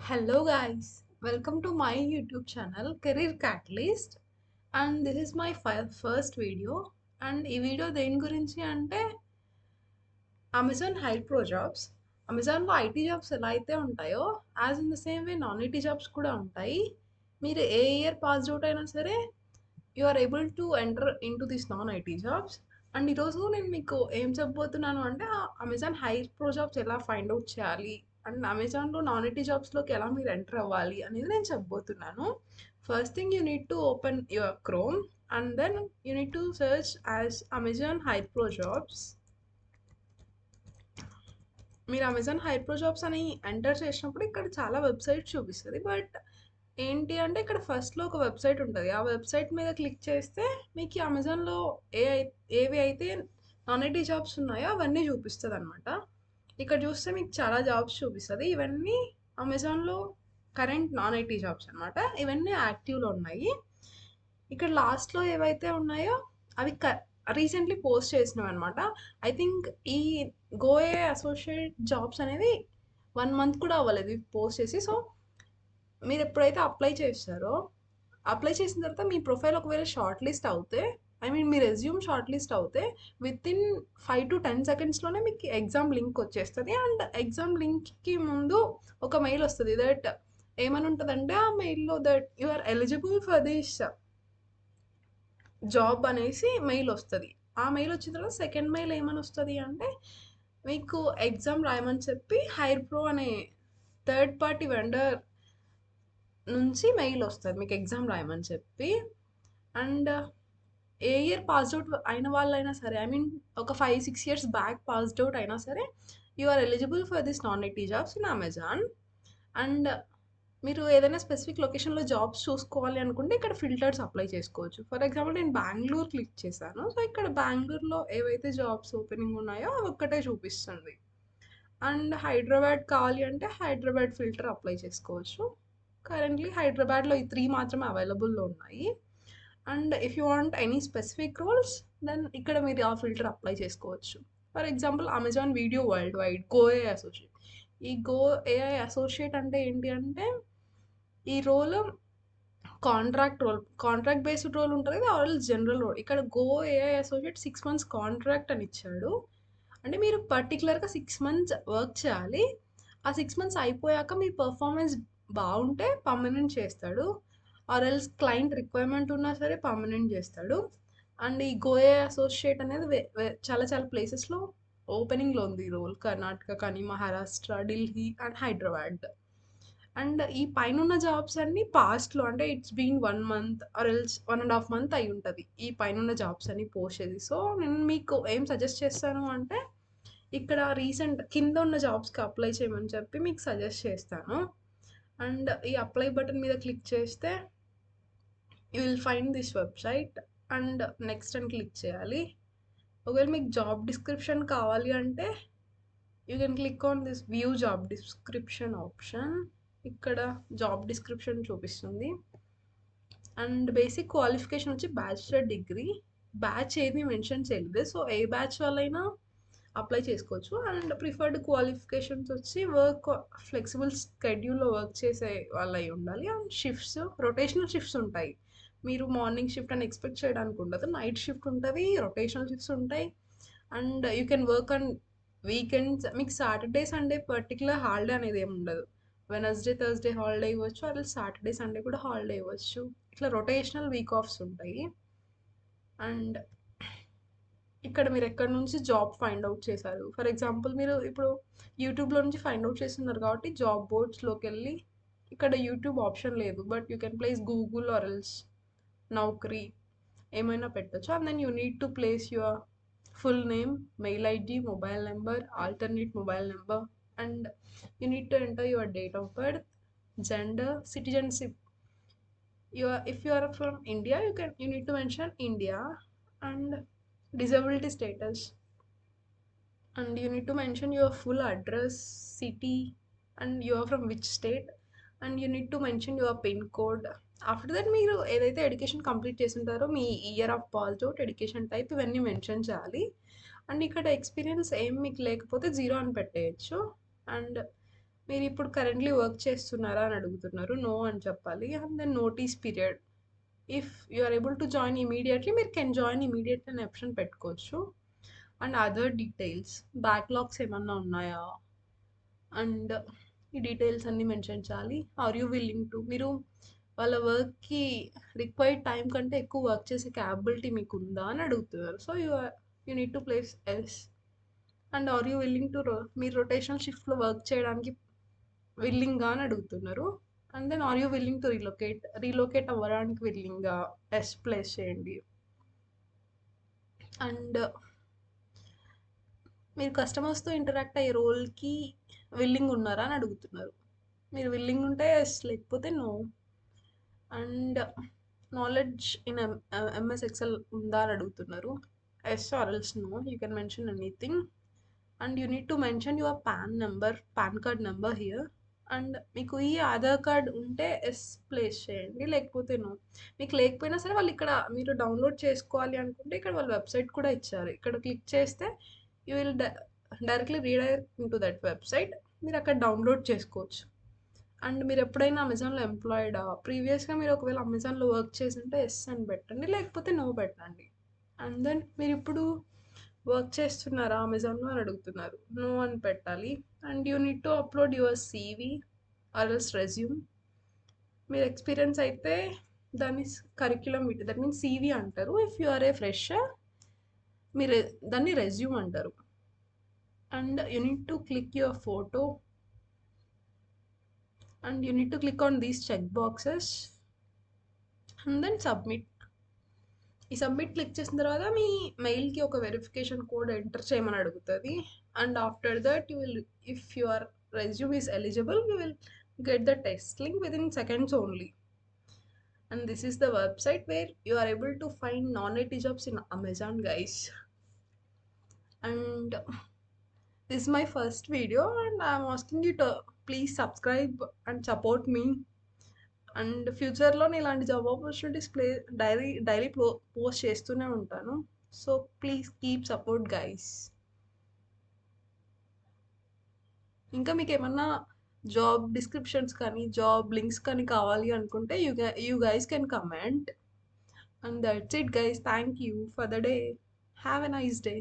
Hello guys, welcome to my YouTube channel Career Catalyst and this is my first video and ఈ video దేని గురించి అంటే Amazon hire pro jobs. అమెజాన్లో IT jobs ఎలా అయితే ఉంటాయో as in the same way non IT jobs కూడా ఉంటాయి. మీరు ఏ ఇయర్ పాస్డ్ అవుట్ అయినా సరే you are able to enter into this non IT jobs. And ఈరోజు నేను మీకు ఏం చెప్పబోతున్నాను అంటే అమెజాన్ హైర్ ప్రో జాబ్స్ ఎలా ఫైండ్ అవుట్ చేయాలి అండ్ అమెజాన్లో నాన్ ఐటీ జాబ్స్లోకి ఎలా మీరు ఎంటర్ అవ్వాలి అనేది నేను చెప్పబోతున్నాను. First thing you need to open your Chrome and then you need to search as Amazon hire pro jobs. మీరు అమెజాన్ హైర్ ప్రో జాబ్స్ అని ఎంటర్ చేసినప్పుడు ఇక్కడ చాలా వెబ్సైట్స్ చూపిస్తుంది. బట్ ఏంటి అంటే ఇక్కడ ఫస్ట్లో ఒక వెబ్సైట్ ఉంటుంది. ఆ వెబ్సైట్ మీద క్లిక్ చేస్తే మీకు ఈ అమెజాన్లో ఏవి అయితే నాన్ ఐటీ జాబ్స్ ఉన్నాయో అవన్నీ చూపిస్తుంది అనమాట. ఇక్కడ చూస్తే మీకు చాలా జాబ్స్ చూపిస్తుంది. ఇవన్నీ అమెజాన్లో కరెంట్ నాన్ ఐటీ జాబ్స్ అనమాట. ఇవన్నీ యాక్టివ్లో ఉన్నాయి. ఇక్కడ లాస్ట్లో ఏవైతే ఉన్నాయో అవి రీసెంట్లీ పోస్ట్ చేసినవి అనమాట. ఐ థింక్ ఈ గోఏ అసోసియేట్ జాబ్స్ అనేది 1 month కూడా అవ్వలేదు పోస్ట్ చేసి. సో మీరు ఎప్పుడైతే అప్లై చేస్తారో అప్లై చేసిన తర్వాత మీ ప్రొఫైల్ ఒకవేళ షార్ట్ లిస్ట్ అవుతే మీ రెజ్యూమ్ షార్ట్ లిస్ట్ అవుతే విత్ ఇన్ 5 to 10 secondsలోనే మీకు ఎగ్జామ్ లింక్ వచ్చేస్తుంది. అండ్ ఎగ్జామ్ లింక్కి ముందు ఒక మెయిల్ వస్తుంది. దట్ ఏమని ఉంటుందంటే ఆ మెయిల్లో that you are eligible for this job అనేసి మెయిల్ వస్తుంది. ఆ మెయిల్ వచ్చిన తర్వాత సెకండ్ మెయిల్ ఏమని వస్తుంది అంటే మీకు ఎగ్జామ్ రాయమని చెప్పి హైర్ ప్రో అనే థర్డ్ పార్టీ వెండర్ నుంచి మెయిల్ వస్తుంది మీకు ఎగ్జామ్ రాయమని చెప్పి. And A year passed out అయిన వాళ్ళైనా సరే ఒక 5-6 years బ్యాక్ పాస్డ్ అవుట్ అయినా సరే you are eligible for this non IT jobs in Amazon. And మీరు ఏదైనా స్పెసిఫిక్ లొకేషన్లో జాబ్స్ చూసుకోవాలి అనుకుంటే ఇక్కడ ఫిల్టర్స్ అప్లై చేసుకోవచ్చు. ఫర్ ఎగ్జాంపుల్ నేను బెంగళూరు క్లిక్ చేశాను. సో ఇక్కడ బెంగళూరులో ఏవైతే జాబ్స్ ఓపెనింగ్ ఉన్నాయో అవి ఒక్కటే చూపిస్తుంది. అండ్ హైదరాబాద్ కావాలి అంటే హైదరాబాద్ ఫిల్టర్ అప్లై చేసుకోవచ్చు. కరెంట్లీ హైదరాబాద్లో ఈ 3 మాత్రమే అవైలబుల్లో ఉన్నాయి. And if you want any specific roles then ఇక్కడ మీరు ఆ ఫిల్టర్ అప్లై చేసుకోవచ్చు. For example Amazon video worldwide go AI associate. ఈ గో ఏఐ అసోసియేట్ అంటే ఏంటి అంటే ఈ రోల్ కాంట్రాక్ట్ బేస్డ్ రోల్ ఉంటుంది కదా, ఆర్ జనరల్ రోల్. ఇక్కడ go AI associate 6 months contract అని ఇచ్చాడు. అంటే మీరు పర్టికులర్గా 6 months వర్క్ చేయాలి. ఆ 6 months అయిపోయాక మీ పర్ఫార్మెన్స్ బాగుంటే పర్మనెంట్ చేస్తాడు, ఆర్ ఎల్స్ క్లయింట్ రిక్వైర్మెంట్ ఉన్నా సరే పర్మనెంట్ చేస్తాడు. అండ్ ఈ గోఏ అసోసియేట్ అనేది చాలా చాలా ప్లేసెస్లో ఓపెనింగ్లో ఉంది ఈ రోల్. కర్ణాటక కానీ, మహారాష్ట్ర, ఢిల్లీ అండ్ హైదరాబాద్. అండ్ ఈ పైన జాబ్స్ అన్ని పాస్ట్లో అంటే it's been 1 month or else 1.5 month అయి ఉంటుంది ఈ పైన జాబ్స్ అన్ని పోస్ట్ చేసి. సో నేను మీకు ఏం సజెస్ట్ చేస్తాను అంటే ఇక్కడ రీసెంట్ కింద ఉన్న జాబ్స్కి అప్లై చేయమని చెప్పి మీకు సజెస్ట్ చేస్తాను. అండ్ ఈ అప్లై బటన్ మీద క్లిక్ చేస్తే you will find this website and next అని క్లిక్ చేయాలి. ఒకవేళ మీకు జాబ్ డిస్క్రిప్షన్ కావాలి అంటే you can click on this view job description option. ఇక్కడ జాబ్ డిస్క్రిప్షన్ చూపిస్తుంది. అండ్ బేసిక్ క్వాలిఫికేషన్ వచ్చి బ్యాచిలర్ డిగ్రీ. బ్యాచ్ ఏది మెన్షన్ చేయలేదు, సో ఏ బ్యాచ్ వాళ్ళైనా అప్లై చేసుకోవచ్చు. అండ్ ప్రిఫర్డ్ క్వాలిఫికేషన్స్ వచ్చి ఫ్లెక్సిబుల్ స్కెడ్యూల్లో వర్క్ చేసే వాళ్ళు అయి ఉండాలి. అండ్ షిఫ్ట్స్ రొటేషనల్ షిఫ్ట్స్ ఉంటాయి. మీరు మార్నింగ్ షిఫ్ట్ అని ఎక్స్పెక్ట్ చేయడానికి ఉండదు, నైట్ షిఫ్ట్ ఉంటుంది, రొటేషనల్ షిఫ్ట్స్ ఉంటాయి. And you can work on weekends. మీకు సాటర్డే సండే పర్టికులర్ హాలిడే అనేది ఏమి ఉండదు. వెనస్డే థర్స్డే హాలిడే ఇవ్వచ్చు, అలా సాటర్డే సండే కూడా హాలిడే ఇవ్వచ్చు. ఇట్లా రొటేషనల్ వీక్ ఆఫ్స్ ఉంటాయి. అండ్ ఇక్కడ మీరు ఎక్కడి నుంచి జాబ్ ఫైండ్ అవుట్ చేశారు, ఫర్ ఎగ్జాంపుల్ మీరు ఇప్పుడు యూట్యూబ్లో నుంచి ఫైండ్ అవుట్ చేస్తున్నారు కాబట్టి జాబ్ బోర్డ్స్లోకి వెళ్ళి ఇక్కడ యూట్యూబ్ ఆప్షన్ లేదు, but you can place Google or else Naukri ఏమైనా పెట్టచ్చు. And then you need to place your full name, mail ID, mobile number, alternate mobile number, and you need to enter your date of birth, gender, citizenship. If you are from India, you need to mention India, and disability status, and you need to mention your full address, city, and you are from which state, and you need to mention your pin code. After that మీరు ఏదైతే education complete చేసి ఉంటారో మీ year of passed out, education type ఇవన్నీ mention చేయాలి. And ఇక్కడ experience ఏం మీకు లేకపోతే 0 అని పెట్టేయచ్చు. అండ్ మీరు ఇప్పుడు కరెంట్లీ వర్క్ చేస్తున్నారా అని అడుగుతున్నారు. నో అని చెప్పాలి. And then notice period. If you are able to join immediately మీరు కెన్ జాయిన్ ఇమీడియట్లీ అనే ఆప్షన్ పెట్టుకోవచ్చు. అండ్ అదర్ డీటెయిల్స్ బ్యాక్లాగ్స్ ఏమన్నా ఉన్నాయా అండ్ ఈ డీటెయిల్స్ అన్నీ మెన్షన్ చేయాలి. ఆర్ యూ విల్లింగ్ టు మీరు వాళ్ళ వర్క్కి రిక్వైర్డ్ టైం కంటే ఎక్కువ వర్క్ చేసే క్యాపబిలిటీ మీకు ఉందా అని అడుగుతున్నారు. So you need to place yes. And are you willing to మీరు రొటేషనల్ షిఫ్ట్లో వర్క్ చేయడానికి విల్లింగ్గా అని అడుగుతున్నారు. And then are you willing to relocate అవ్వడానికి విల్లింగ్గా ఎస్ ప్లేస్ చేయండి. అండ్ మీరు కస్టమర్స్తో ఇంటరాక్ట్ అయ్యే రోల్కి విల్లింగ్ ఉన్నారా అని అడుగుతున్నారు. మీరు విల్లింగ్ ఉంటే ఎస్, లేకపోతే no. And knowledge in MS Excel ఉందా అని అడుగుతున్నారు. Yes or else no, you can mention anything. And you need to mention your PAN card number here. And మీకు ఈ ఆధార్ కార్డ్ ఉంటే ఎస్ ప్లేస్ చేయండి, లేకపోతే నో. మీకు లేకపోయినా సరే వాళ్ళు ఇక్కడ మీరు డౌన్లోడ్ చేసుకోవాలి అనుకుంటే ఇక్కడ వాళ్ళు వెబ్సైట్ కూడా ఇచ్చారు. ఇక్కడ క్లిక్ చేస్తే you will directly redirect to that website. మీరు అక్కడ డౌన్లోడ్ చేసుకోవచ్చు. అండ్ మీరు ఎప్పుడైనా అమెజాన్లో ఎంప్లాయిడా, ప్రీవియస్గా మీరు ఒకవేళ అమెజాన్లో వర్క్ చేసింటే ఎస్ అని పెట్టండి, లేకపోతే నో పెట్టండి. అండ్ దెన్ మీరు ఇప్పుడు వర్క్ చేస్తున్నారా అమెజాన్లో అని అడుగుతున్నారు. నో అని పెట్టాలి. And you need to upload your CV or else resume. మీరు ఎక్స్పీరియన్స్ అయితే దాన్ని curriculum vitae that means CV అంటారు. If you are a fresher మీరు దాన్ని రెజ్యూమ్ అంటారు. And you need to click your photo and you need to click on these check boxes and then submit. ఈ submit click చేసిన తర్వాత మీ మెయిల్కి ఒక verification code enter చేయమని అడుగుతుంది. And after that you will, if your resume is eligible, you will get the test link within seconds only. And this is the website where you are able to find non-IT jobs in Amazon, guys. And this is my first video and I'm asking you to please subscribe and support me. And ఫ్యూచర్లో నేను ఇలాంటి job opportunities daily post చేస్తూనే ఉంటాను. So please keep support guys. ఇంకా మీకు ఏమన్నా job descriptions కానీ job links కానీ కావాలి అనుకుంటే you guys can comment. And that's it guys. Thank you for the day. Have a nice day.